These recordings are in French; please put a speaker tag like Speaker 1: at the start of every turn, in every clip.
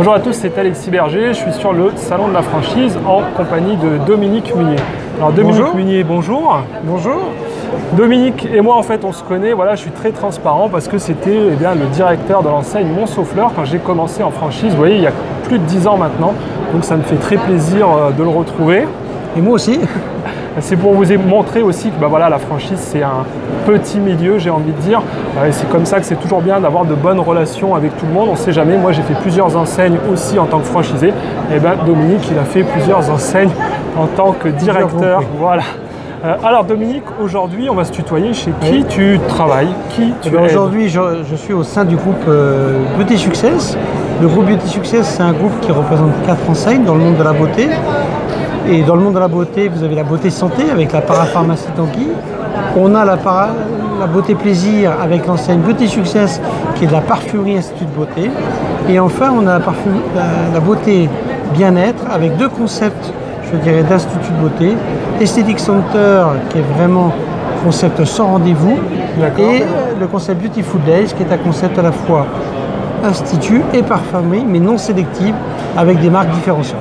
Speaker 1: Bonjour à tous, c'est Alexis Berger, je suis sur le salon de la franchise en compagnie de Dominique Munier. Alors Dominique Munier, bonjour.
Speaker 2: Bonjour.
Speaker 1: Dominique et moi en fait on se connaît, voilà, je suis très transparent parce que c'était le directeur de l'enseigne Monceau-Fleur quand j'ai commencé en franchise, vous voyez, il y a plus de 10 ans maintenant, donc ça me fait très plaisir de le retrouver.
Speaker 2: Et moi aussi.
Speaker 1: C'est pour vous montrer aussi que voilà, la franchise c'est un petit milieu, j'ai envie de dire, et c'est comme ça que c'est toujours bien d'avoir de bonnes relations avec tout le monde, on ne sait jamais. Moi j'ai fait plusieurs enseignes aussi en tant que franchisé, et Dominique il a fait plusieurs enseignes en tant que directeur. Voilà. Alors Dominique, aujourd'hui on va se tutoyer. Chez qui tu travailles, qui tu aides?
Speaker 2: Aujourd'hui je suis au sein du groupe Beauty Success. Le groupe Beauty Success, c'est un groupe qui représente 4 enseignes dans le monde de la beauté. Et dans le monde de la beauté, vous avez la beauté santé avec la parapharmacie Tanguy. On a la beauté plaisir avec l'enseigne Beauty Success qui est de la parfumerie Institut de beauté. Et enfin, on a la beauté bien-être avec 2 concepts, je dirais, d'Institut de beauté. Aesthetic Center qui est vraiment concept sans rendez-vous. Et le concept Beautiful Days qui est un concept à la fois institut et parfumerie mais non sélective avec des marques différenciantes.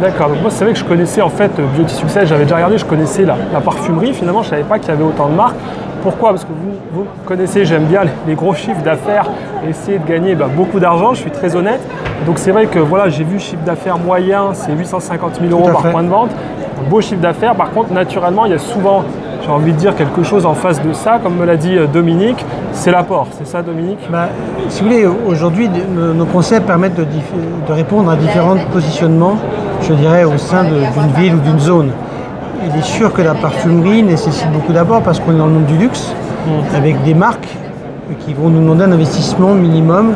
Speaker 1: D'accord, donc moi c'est vrai que je connaissais en fait Beauty Success, j'avais déjà regardé, je connaissais la parfumerie, finalement je ne savais pas qu'il y avait autant de marques. Pourquoi? Parce que vous connaissez, j'aime bien les gros chiffres d'affaires, essayer de gagner beaucoup d'argent, je suis très honnête. Donc c'est vrai que voilà, j'ai vu chiffre d'affaires moyen, c'est 850 000 € par point de vente, un beau chiffre d'affaires. Par contre naturellement il y a souvent, j'ai envie de dire, quelque chose en face de ça, comme me l'a dit Dominique, c'est l'apport, c'est ça Dominique?
Speaker 2: Si vous voulez, aujourd'hui nos concepts permettent de répondre à différents positionnements, je dirais, au sein d'une ville ou d'une zone. Il est sûr que la parfumerie nécessite beaucoup d'abord parce qu'on est dans le monde du luxe, avec des marques qui vont nous demander un investissement minimum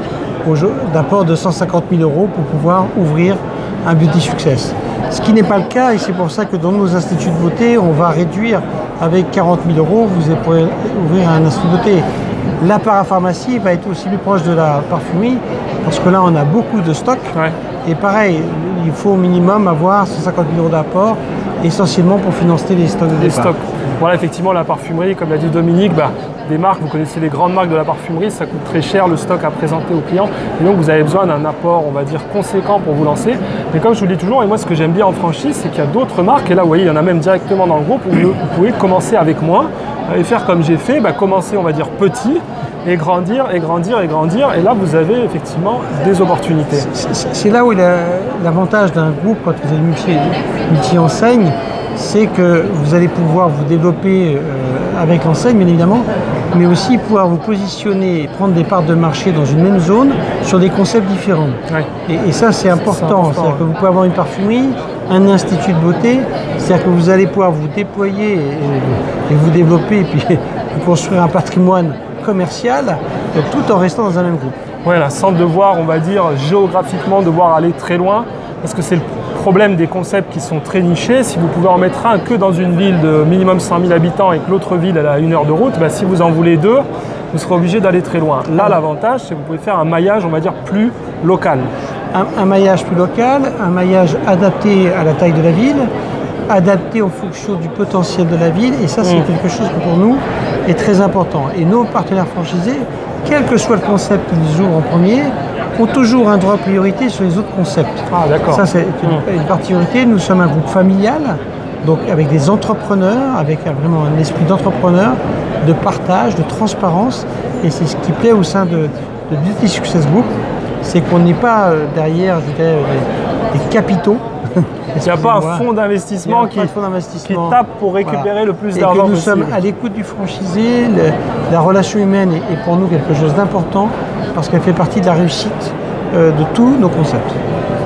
Speaker 2: d'apport de 150 000 € pour pouvoir ouvrir un Beauty Success. Ce qui n'est pas le cas, et c'est pour ça que dans nos instituts de beauté, on va réduire avec 40 000 €, vous pourrez ouvrir un institut de beauté. La parapharmacie va être aussi plus proche de la parfumerie, parce que là on a beaucoup de stocks. Et pareil, il faut au minimum avoir 150 000 € d'apport, essentiellement pour financer les stocks de départ.
Speaker 1: Voilà, effectivement, la parfumerie, comme l'a dit Dominique, des marques, vous connaissez les grandes marques de la parfumerie, ça coûte très cher le stock à présenter aux clients. Et donc vous avez besoin d'un apport, on va dire, conséquent pour vous lancer. Mais comme je vous le dis toujours, et moi ce que j'aime bien en franchise, c'est qu'il y a d'autres marques, et là vous voyez, il y en a même directement dans le groupe, où vous pouvez commencer avec moins et faire comme j'ai fait, commencer, on va dire, petit, et grandir, et grandir, et grandir. Et là, vous avez effectivement des opportunités.
Speaker 2: C'est là où l'avantage d'un groupe, quand vous avez multi-enseigne, c'est que vous allez pouvoir vous développer avec l'enseigne, bien évidemment, mais aussi pouvoir vous positionner et prendre des parts de marché dans une même zone sur des concepts différents. Et ça, c'est important. C'est-à-dire que vous pouvez avoir une parfumerie, un institut de beauté, c'est-à-dire que vous allez pouvoir vous déployer et vous développer et puis construire un patrimoine commercial, tout en restant dans un même groupe.
Speaker 1: Voilà, sans devoir, on va dire, géographiquement, devoir aller très loin, parce que c'est le problème des concepts qui sont très nichés. Si vous pouvez en mettre un que dans une ville de minimum 100 000 habitants et que l'autre ville elle a 1 heure de route, si vous en voulez 2, vous serez obligé d'aller très loin. Là, l'avantage, c'est que vous pouvez faire un maillage, on va dire, plus local.
Speaker 2: Un maillage plus local, un maillage adapté à la taille de la ville, adapté en fonction du potentiel de la ville, et ça c'est quelque chose qui pour nous est très important. Et nos partenaires franchisés, quel que soit le concept qu'ils ouvrent en premier, ont toujours un droit de priorité sur les autres concepts. Ça c'est une particularité. Nous sommes un groupe familial, donc avec des entrepreneurs, avec vraiment un esprit d'entrepreneur, de partage, de transparence, et c'est ce qui plaît au sein de Beauty Success Group, c'est qu'on n'est pas derrière, je dirais, des capitaux.
Speaker 1: Il n'y a pas un fonds d'investissement qui tape pour récupérer le plus d'argent possible.
Speaker 2: Nous sommes à l'écoute du franchisé, la relation humaine est pour nous quelque chose d'important parce qu'elle fait partie de la réussite de tous nos concepts.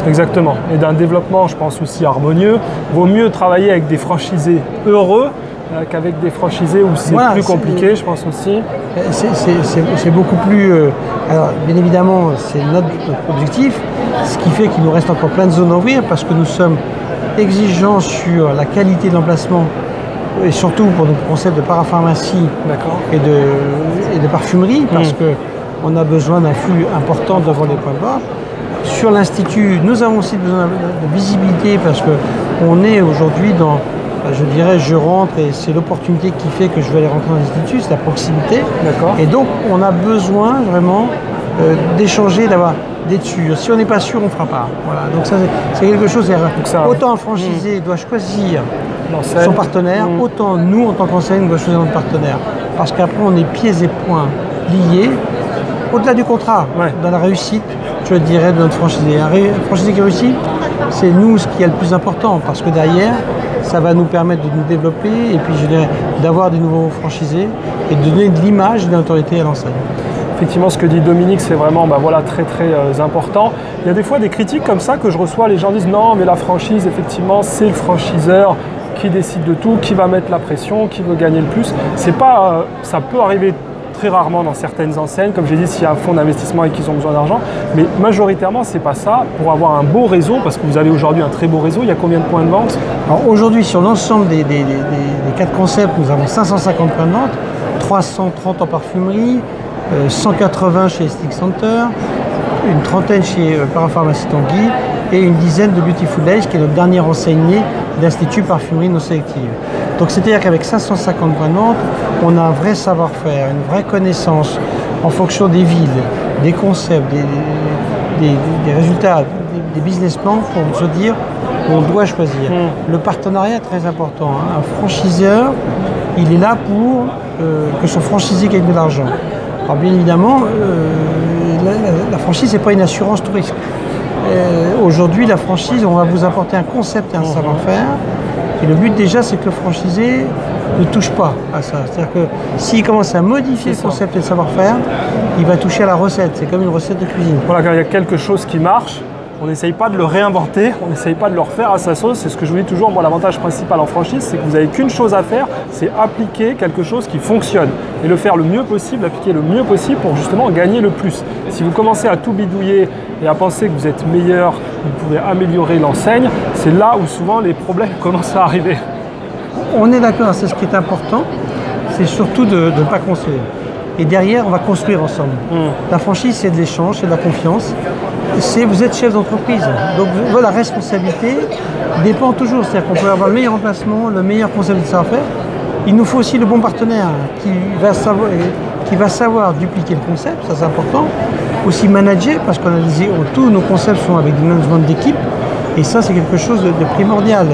Speaker 1: Exactement. Et d'un développement, je pense, aussi harmonieux. Vaut mieux travailler avec des franchisés heureux qu'avec des franchisés où c'est plus compliqué, je pense aussi.
Speaker 2: C'est beaucoup plus... alors, bien évidemment, c'est notre objectif, ce qui fait qu'il nous reste encore plein de zones à ouvrir parce que nous sommes exigeants sur la qualité de l'emplacement et surtout pour nos concepts de parapharmacie et de parfumerie parce qu'on a besoin d'un flux important devant les points de vente. Sur l'Institut, nous avons aussi besoin de visibilité parce qu'on est aujourd'hui dans... Je dirais, je rentre et c'est l'opportunité qui fait que je vais aller rentrer dans l'Institut, c'est la proximité. Et donc, on a besoin vraiment d'échanger, d'avoir d'être sûr. Si on n'est pas sûr, on ne fera pas. Voilà. Donc ça, c'est quelque chose. Autant un franchisé doit choisir son partenaire, autant nous, en tant qu'enseigne, on doit choisir notre partenaire. Parce qu'après, on est pieds et poings liés, au-delà du contrat, dans la réussite, je dirais, de notre franchisé. Un franchisé qui réussit, c'est nous ce qui est le plus important, parce que derrière, ça va nous permettre de nous développer et puis je dirais d'avoir des nouveaux franchisés et de donner de l'image et de l'autorité à l'enseigne.
Speaker 1: Effectivement, ce que dit Dominique, c'est vraiment très très important. Il y a des fois des critiques comme ça que je reçois, les gens disent non, mais la franchise, effectivement, c'est le franchiseur qui décide de tout, qui va mettre la pression, qui veut gagner le plus. C'est pas, ça peut arriver très rarement dans certaines enseignes, comme j'ai dit, s'il y a un fonds d'investissement et qu'ils ont besoin d'argent, mais majoritairement, c'est pas ça. Pour avoir un beau réseau, parce que vous avez aujourd'hui un très beau réseau, il y a combien de points de vente?
Speaker 2: Alors aujourd'hui, sur l'ensemble des 4 concepts, nous avons 550 points de vente, 330 en parfumerie, 180 chez Stick Center, une trentaine chez Parapharmacie Tanguy et une dizaine de Beautiful Days, qui est notre dernier enseigné d'Institut Parfumerie Non Sélective. Donc c'est-à-dire qu'avec 550 points de vente, on a un vrai savoir-faire, une vraie connaissance en fonction des villes, des concepts, des résultats, des business plans pour se dire on doit choisir. Le partenariat est très important. Un franchiseur, il est là pour que son franchisé gagne de l'argent. Alors bien évidemment, la franchise, ce n'est pas une assurance tout risque. Aujourd'hui, la franchise, on va vous apporter un concept et un savoir-faire. Et le but déjà, c'est que le franchisé ne touche pas à ça. C'est-à-dire que s'il commence à modifier le concept et le savoir-faire, il va toucher à la recette. C'est comme une recette de cuisine.
Speaker 1: Voilà, quand il y a quelque chose qui marche, on n'essaye pas de le réinventer, on n'essaye pas de le refaire à sa sauce. C'est ce que je vous dis toujours, moi l'avantage principal en franchise, c'est que vous n'avez qu'une chose à faire, c'est appliquer quelque chose qui fonctionne. Et le faire le mieux possible, appliquer le mieux possible pour justement gagner le plus. Si vous commencez à tout bidouiller et à penser que vous êtes meilleur, vous pouvez améliorer l'enseigne, c'est là où souvent les problèmes commencent à arriver.
Speaker 2: On est d'accord, c'est ce qui est important, c'est surtout de ne pas construire. Et derrière, on va construire ensemble. La franchise, c'est de l'échange, c'est de la confiance. Vous êtes chef d'entreprise. Donc la responsabilité dépend toujours. C'est-à-dire qu'on peut avoir le meilleur emplacement, le meilleur concept de savoir-faire. Il nous faut aussi le bon partenaire qui va savoir dupliquer le concept, ça c'est important. Aussi manager, parce qu'on a dit tous nos concepts sont avec du management d'équipe. Et ça, c'est quelque chose de primordial.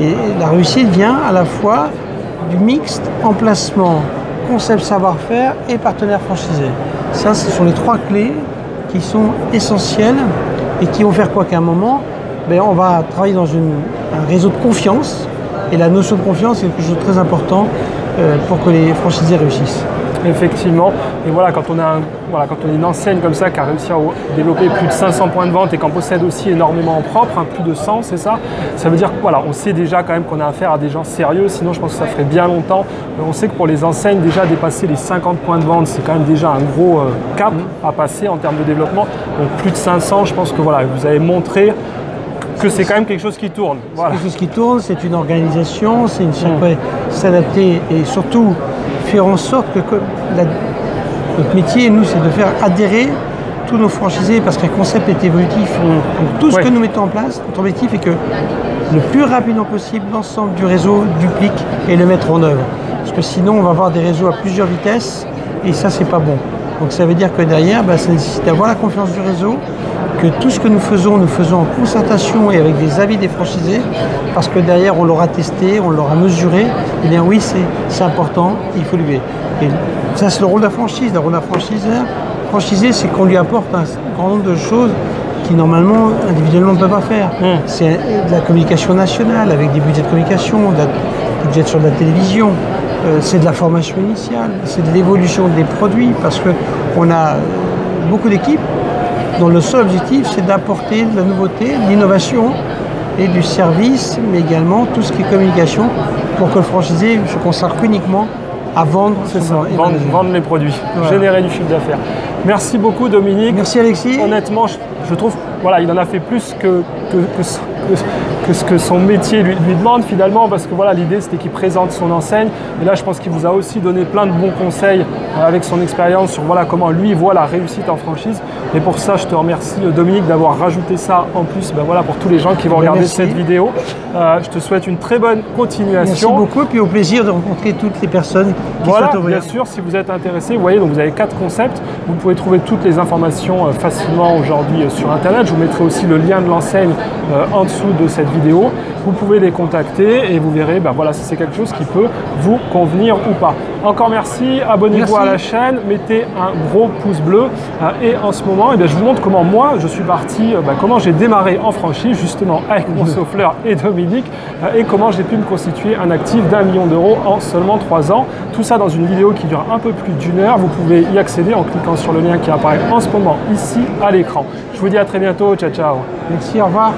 Speaker 2: Et la réussite vient à la fois du mixte, emplacement, concept savoir-faire et partenaire franchisé. Ça, ce sont les 3 clés qui sont essentielles et qui vont faire quoi qu'à un moment, on va travailler dans un réseau de confiance. Et la notion de confiance est quelque chose de très important pour que les franchisés réussissent.
Speaker 1: Effectivement, et voilà, quand on est une enseigne comme ça qui a réussi à développer plus de 500 points de vente et qu'en possède aussi énormément en propre, plus de 100, c'est ça. Ça veut dire que on sait déjà quand même qu'on a affaire à des gens sérieux, sinon je pense que ça ferait bien longtemps. On sait que pour les enseignes, déjà dépasser les 50 points de vente, c'est quand même déjà un gros cap à passer en termes de développement. Donc plus de 500, je pense que vous avez montré que c'est quand même quelque chose qui tourne.
Speaker 2: C'est quelque chose qui tourne, c'est une organisation, c'est une s'adapter et surtout faire en sorte que notre métier, nous, c'est de faire adhérer tous nos franchisés parce qu'un concept est évolutif. Donc, tout ce que nous mettons en place, notre objectif est que le plus rapidement possible, l'ensemble du réseau duplique et le mettre en œuvre. Parce que sinon, on va avoir des réseaux à plusieurs vitesses et ça, c'est pas bon. Donc ça veut dire que derrière, ça nécessite d'avoir la confiance du réseau, que tout ce que nous faisons en concertation et avec des avis des franchisés, parce que derrière, on l'aura testé, on l'aura mesuré, et bien oui, c'est important, il faut lui. Et ça, c'est le rôle de la franchise. Le rôle de la franchisé, c'est qu'on lui apporte un grand nombre de choses qui, normalement, individuellement, on ne peut pas faire. C'est de la communication nationale, avec des budgets de communication, des budgets sur de la télévision. C'est de la formation initiale, c'est de l'évolution des produits, parce qu'on a beaucoup d'équipes dont le seul objectif, c'est d'apporter de la nouveauté, de l'innovation et du service, mais également tout ce qui est communication, pour que le franchisé se consacre uniquement à vendre.
Speaker 1: C'est ça, vendre les produits, générer du chiffre d'affaires. Merci beaucoup Dominique.
Speaker 2: Merci Alexis.
Speaker 1: Honnêtement, je trouve voilà, il en a fait plus que ce que son métier lui demande finalement, parce que voilà, l'idée c'était qu'il présente son enseigne. Et là, je pense qu'il vous a aussi donné plein de bons conseils avec son expérience sur voilà, comment lui voit la réussite en franchise. Et pour ça, je te remercie Dominique d'avoir rajouté ça en plus voilà, pour tous les gens qui vont regarder cette vidéo. Je te souhaite une très bonne continuation.
Speaker 2: Merci beaucoup, et puis au plaisir de rencontrer toutes les personnes qui
Speaker 1: voilà,
Speaker 2: souhaitent
Speaker 1: bien sûr, si vous êtes intéressé, vous voyez, donc vous avez 4 concepts. Vous pouvez trouver toutes les informations facilement aujourd'hui sur Internet. Je vous mettrai aussi le lien de l'enseigne en dessous de cette vidéo. Vous pouvez les contacter et vous verrez voilà, si c'est quelque chose qui peut vous convenir ou pas. Encore merci, abonnez-vous à la chaîne, mettez un gros pouce bleu et en ce moment, je vous montre comment moi je suis parti, comment j'ai démarré en franchise justement avec mon souffleur et Dominique et comment j'ai pu me constituer un actif d'1 million d'euros en seulement 3 ans. Tout ça dans une vidéo qui dure un peu plus d'1 heure. Vous pouvez y accéder en cliquant sur le lien qui apparaît en ce moment ici à l'écran. Je vous dis à très bientôt, ciao ciao.
Speaker 2: Merci, au revoir.